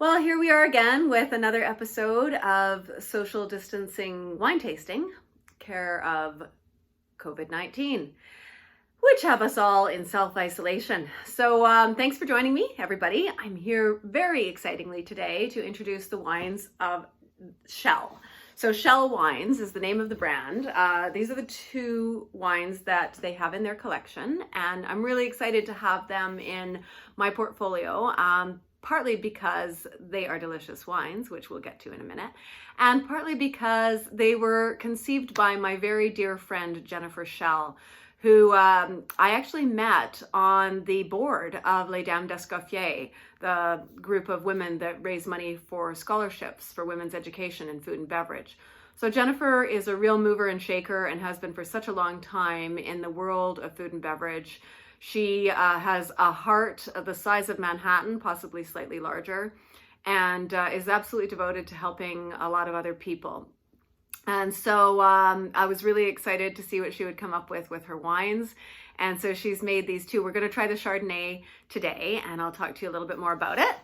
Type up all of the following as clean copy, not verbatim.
Well, here we are again with another episode of social distancing wine tasting, care of COVID-19, which have us all in self-isolation. So thanks for joining me, everybody. I'm here very excitingly today to introduce the wines of Schell. So Schell Wines is the name of the brand. These are the two wines that they have in their collection, and I'm really excited to have them in my portfolio. Partly because they are delicious wines, which we'll get to in a minute, and partly because they were conceived by my very dear friend, Jennifer Schell, who I actually met on the board of Les Dames d'Escoffier, the group of women that raise money for scholarships for women's education in food and beverage. So Jennifer is a real mover and shaker and has been for such a long time in the world of food and beverage. She has a heart the size of Manhattan, possibly slightly larger, and is absolutely devoted to helping a lot of other people. And so I was really excited to see what she would come up with her wines. And so she's made these two. We're going to try the Chardonnay today, and I'll talk to you a little bit more about it.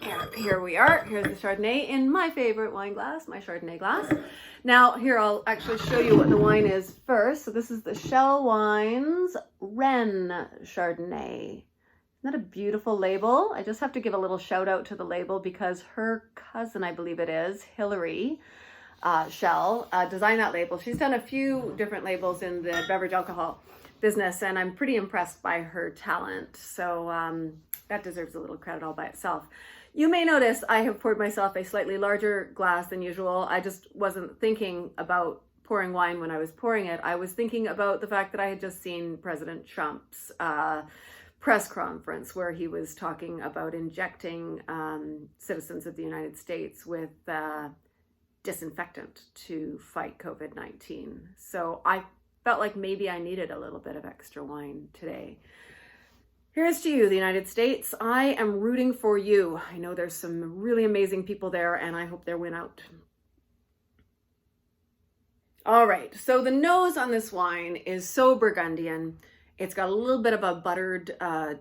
And here we are. Here's the Chardonnay in my favorite wine glass, my Chardonnay glass. Now, here I'll actually show you what the wine is first. So this is the Schell Wines Wren Chardonnay. Isn't that a beautiful label? I just have to give a little shout out to the label because her cousin, I believe it is, Hilary Schell, designed that label. She's done a few different labels in the beverage alcohol business, and I'm pretty impressed by her talent. So that deserves a little credit all by itself. You may notice I have poured myself a slightly larger glass than usual. I just wasn't thinking about pouring wine when I was pouring it. I was thinking about the fact that I had just seen President Trump's press conference where he was talking about injecting citizens of the United States with disinfectant to fight COVID-19. So I felt like maybe I needed a little bit of extra wine today. Here's to you, the United States. I am rooting for you. I know there's some really amazing people there, and I hope they win out. All right, so the nose on this wine is so Burgundian. It's got a little bit of a buttered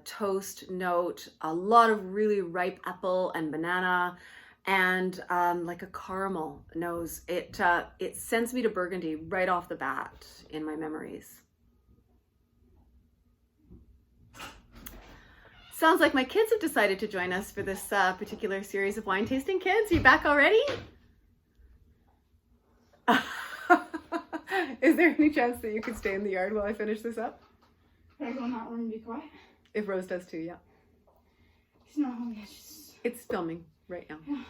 toast note, a lot of really ripe apple and banana, and like a caramel nose. It sends me to Burgundy right off the bat in my memories. Sounds like my kids have decided to join us for this particular series of wine tasting. Kids, you back already? Is there any chance that you could stay in the yard while I finish this up? Can I go in that room and be quiet? If Rose does too, yeah. She's not home yet. It's filming right now. Yeah.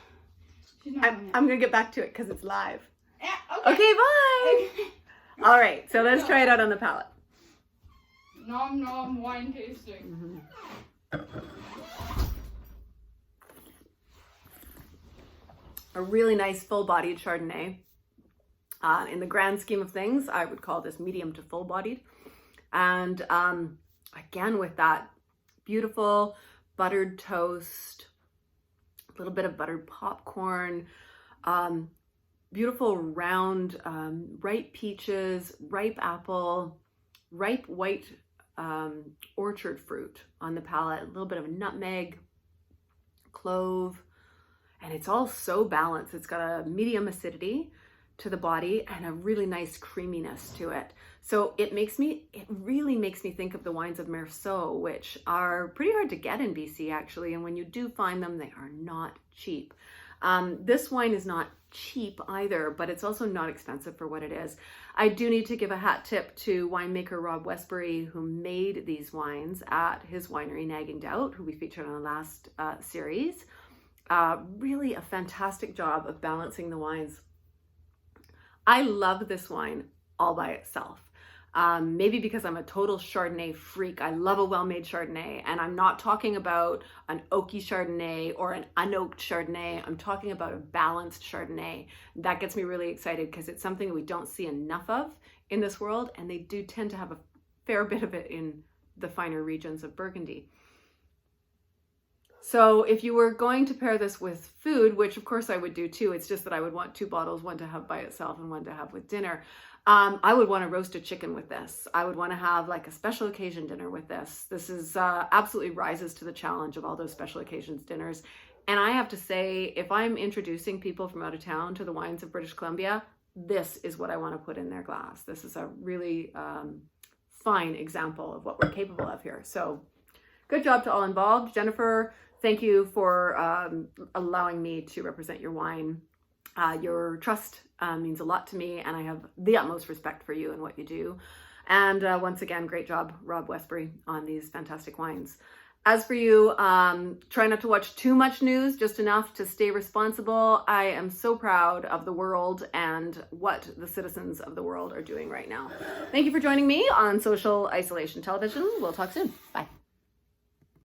She's not home yet. I'm going to get back to it because it's live. Yeah, okay. Okay, bye. All right, so let's try it out on the palate. Nom nom wine tasting. Mm-hmm. A really nice full-bodied Chardonnay. In the grand scheme of things, I would call this medium to full-bodied. And again, with that beautiful buttered toast, a little bit of buttered popcorn, beautiful round ripe peaches, ripe apple, ripe white orchard fruit on the palate, a little bit of nutmeg, clove, and it's all so balanced. It's got a medium acidity to the body and a really nice creaminess to it. So it really makes me think of the wines of Mireille Sauve, which are pretty hard to get in BC actually, and when you do find them, they are not cheap. This wine is not cheap either, but it's also not expensive for what it is. I do need to give a hat tip to winemaker Rob Westbury, who made these wines at his winery Nagging Doubt, who we featured on the last series. Really a fantastic job of balancing the wines. I love this wine all by itself. Maybe because I'm a total Chardonnay freak. I love a well-made Chardonnay, and I'm not talking about an oaky Chardonnay or an unoaked Chardonnay. I'm talking about a balanced Chardonnay. That gets me really excited because it's something we don't see enough of in this world, and they do tend to have a fair bit of it in the finer regions of Burgundy. So if you were going to pair this with food, which of course I would do too, it's just that I would want two bottles, one to have by itself and one to have with dinner. I would want to roast a chicken with this. I would want to have like a special occasion dinner with this. This is absolutely rises to the challenge of all those special occasions dinners. And I have to say, if I'm introducing people from out of town to the wines of British Columbia, this is what I want to put in their glass. This is a really fine example of what we're capable of here. So good job to all involved. Jennifer, thank you for allowing me to represent your wine. Your trust means a lot to me, and I have the utmost respect for you and what you do. And once again, great job, Rob Westbury, on these fantastic wines. As for you, try not to watch too much news, just enough to stay responsible. I am so proud of the world and what the citizens of the world are doing right now. Thank you for joining me on Social Isolation Television. We'll talk soon. Bye.